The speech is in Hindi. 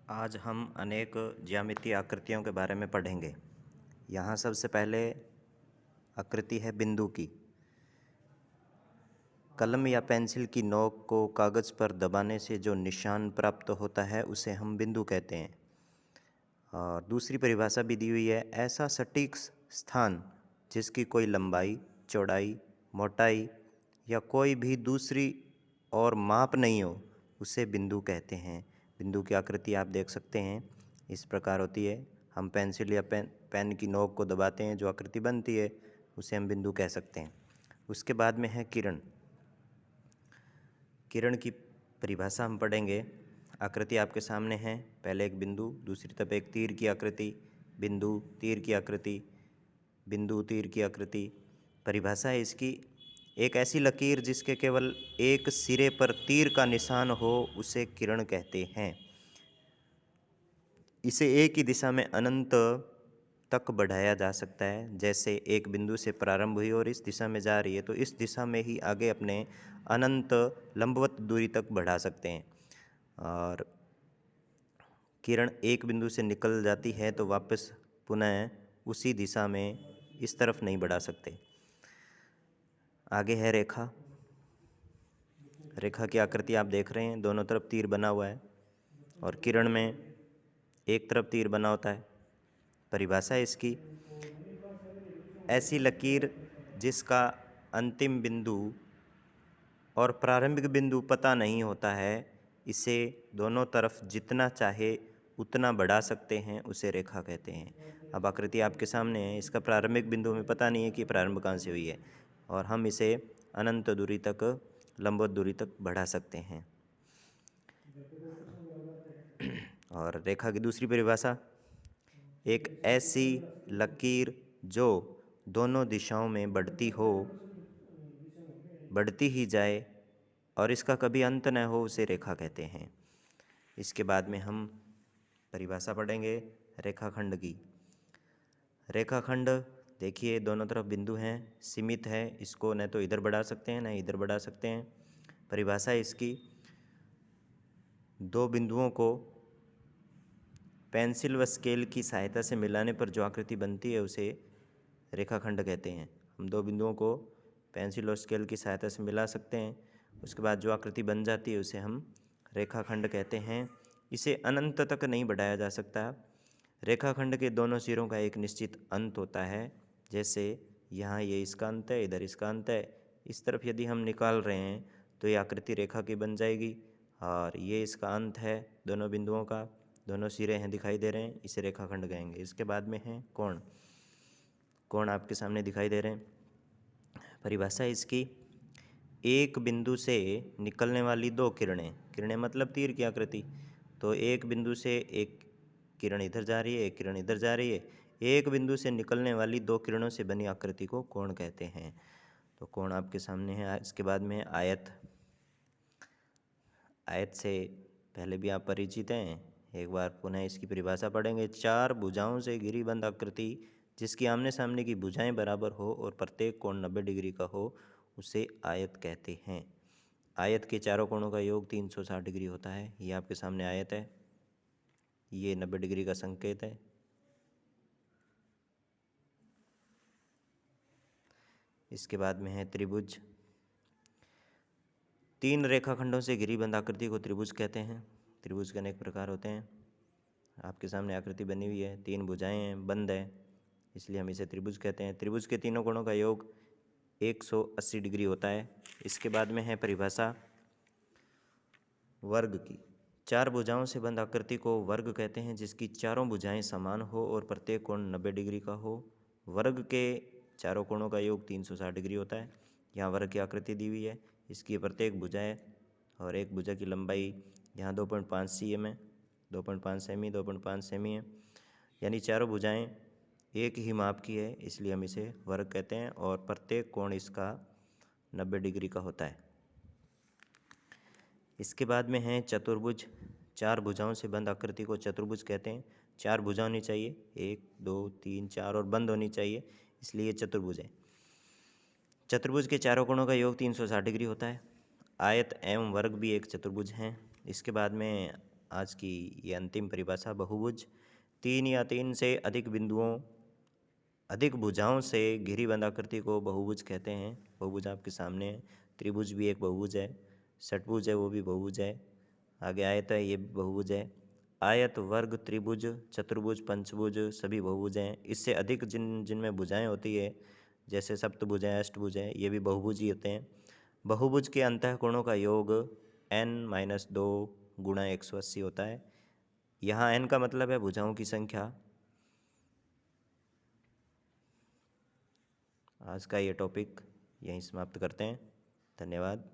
आज हम अनेक ज्यामितीय आकृतियों के बारे में पढ़ेंगे। यहाँ सबसे पहले आकृति है बिंदु की। कलम या पेंसिल की नोक को कागज़ पर दबाने से जो निशान प्राप्त होता है उसे हम बिंदु कहते हैं। और दूसरी परिभाषा भी दी हुई है, ऐसा सटीक स्थान जिसकी कोई लंबाई, चौड़ाई, मोटाई या कोई भी दूसरी और माप नहीं हो उसे बिंदु कहते हैं। बिंदु की आकृति आप देख सकते हैं, इस प्रकार होती है। हम पेंसिल या पेन की नोक को दबाते हैं, जो आकृति बनती है उसे हम बिंदु कह सकते हैं। उसके बाद में है किरण। किरण की परिभाषा हम पढ़ेंगे। आकृति आपके सामने है, पहले एक बिंदु, दूसरी तरफ एक तीर की आकृति, बिंदु, तीर की आकृति, बिंदु, तीर की आकृति। परिभाषा है इसकी, एक ऐसी लकीर जिसके केवल एक सिरे पर तीर का निशान हो उसे किरण कहते हैं। इसे एक ही दिशा में अनंत तक बढ़ाया जा सकता है। जैसे एक बिंदु से प्रारंभ हुई और इस दिशा में जा रही है तो इस दिशा में ही आगे अपने अनंत लंबवत दूरी तक बढ़ा सकते हैं। और किरण एक बिंदु से निकल जाती है तो वापस पुनः उसी दिशा में इस तरफ नहीं बढ़ा सकते। आगे है रेखा। रेखा की आकृति आप देख रहे हैं, दोनों तरफ तीर बना हुआ है और किरण में एक तरफ तीर बना होता है। परिभाषा है इसकी, ऐसी लकीर जिसका अंतिम बिंदु और प्रारंभिक बिंदु पता नहीं होता है, इसे दोनों तरफ जितना चाहे उतना बढ़ा सकते हैं, उसे रेखा कहते हैं। अब आकृति आपके सामने है, इसका प्रारंभिक बिंदु में पता नहीं है कि प्रारंभ कहाँ से हुई है और हम इसे अनंत दूरी तक, लंबवत दूरी तक बढ़ा सकते हैं। और रेखा की दूसरी परिभाषा, एक ऐसी लकीर जो दोनों दिशाओं में बढ़ती हो, बढ़ती ही जाए और इसका कभी अंत न हो, उसे रेखा कहते हैं। इसके बाद में हम परिभाषा पढ़ेंगे रेखाखंड की। रेखाखंड देखिए, दोनों तरफ बिंदु हैं, सीमित है, इसको न तो इधर बढ़ा सकते हैं न इधर बढ़ा सकते हैं। परिभाषा इसकी, दो बिंदुओं को पेंसिल व स्केल की सहायता से मिलाने पर जो आकृति बनती है उसे रेखाखंड कहते हैं। हम दो बिंदुओं को पेंसिल और स्केल की सहायता से मिला सकते हैं, उसके बाद जो आकृति बन जाती है उसे हम रेखाखंड कहते हैं। इसे अनंत तक नहीं बढ़ाया जा सकता। रेखाखंड के दोनों सिरों का एक निश्चित अंत होता है। जैसे यहाँ ये इसका अंत है, इधर इसका अंत है। इस तरफ यदि हम निकाल रहे हैं तो ये आकृति रेखा की बन जाएगी और ये इसका अंत है, दोनों बिंदुओं का, दोनों सिरे हैं दिखाई दे रहे हैं, इसे रेखाखंड कहेंगे। इसके बाद में है कोण। कोण आपके सामने दिखाई दे रहे हैं। परिभाषा इसकी, एक बिंदु से निकलने वाली दो किरणें, किरणें मतलब तीर की आकृति, तो एक बिंदु से एक किरण इधर जा रही है, एक किरण इधर जा रही है, एक बिंदु से निकलने वाली दो किरणों से बनी आकृति को कोण कहते हैं। तो कोण आपके सामने है। इसके बाद में आयत। आयत से पहले भी आप परिचित हैं, एक बार पुनः इसकी परिभाषा पढ़ेंगे। चार भुजाओं से घिरी बंद आकृति जिसकी आमने सामने की भुजाएं बराबर हो और प्रत्येक कोण 90 डिग्री का हो उसे आयत कहते हैं। आयत के चारों कोणों का योग 360 डिग्री होता है। ये आपके सामने आयत है, ये 90 डिग्री का संकेत है। इसके बाद में है त्रिभुज। तीन रेखाखंडों से घिरी बंद आकृति को त्रिभुज कहते हैं। त्रिभुज के अनेक प्रकार होते हैं। आपके सामने आकृति बनी हुई है, तीन भुजाएं हैं, बंद है, इसलिए हम इसे त्रिभुज कहते हैं। त्रिभुज के तीनों कोणों का योग 180 डिग्री होता है। इसके बाद में है परिभाषा वर्ग की। चार भुजाओं से बंद आकृति को वर्ग कहते हैं जिसकी चारों भुजाएं समान हो और प्रत्येक कोण 90 डिग्री का हो। वर्ग के चारों कोणों का योग 360 डिग्री होता है। यहाँ वर्ग की आकृति दी हुई है, इसकी प्रत्येक भुजाएं और एक भुजा की लंबाई यहाँ 2.5 cm है, 2.5 सेमी, 2.5 सेमी है, यानी चारों भुजाएं एक ही माप की है, इसलिए हम इसे वर्ग कहते हैं और प्रत्येक कोण इसका 90 डिग्री का होता है। इसके बाद में है चतुर्भुज। चार भुजाओं से बंद आकृति को चतुर्भुज कहते हैं। चार भुजा होनी चाहिए, 1 2 3 4, और बंद होनी चाहिए, इसलिए चतुर्भुज है। चतुर्भुज के चारों कोणों का योग 360 डिग्री होता है। आयत एवं वर्ग भी एक चतुर्भुज हैं। इसके बाद में आज की ये अंतिम परिभाषा बहुभुज, 3 या 3 से अधिक भुजाओं से घिरी बंद आकृति को बहुभुज कहते हैं। बहुभुज आपके सामने है। त्रिभुज भी एक बहुभुज है, षटभुज है वो भी बहुभुज है, आगे आयत है ये भी बहुभुज है। आयत, वर्ग, त्रिभुज, चतुर्भुज, पंचभुज सभी बहुभुज हैं। इससे अधिक जिनमें भुजाएं होती है, जैसे सप्तभुज है, अष्टभुज है, ये भी बहुभुज ही होते हैं। बहुभुज के अंतःकोणों का योग n-2 गुणा 180 होता है। यहाँ n का मतलब है भुजाओं की संख्या। आज का ये टॉपिक यहीं समाप्त करते हैं। धन्यवाद।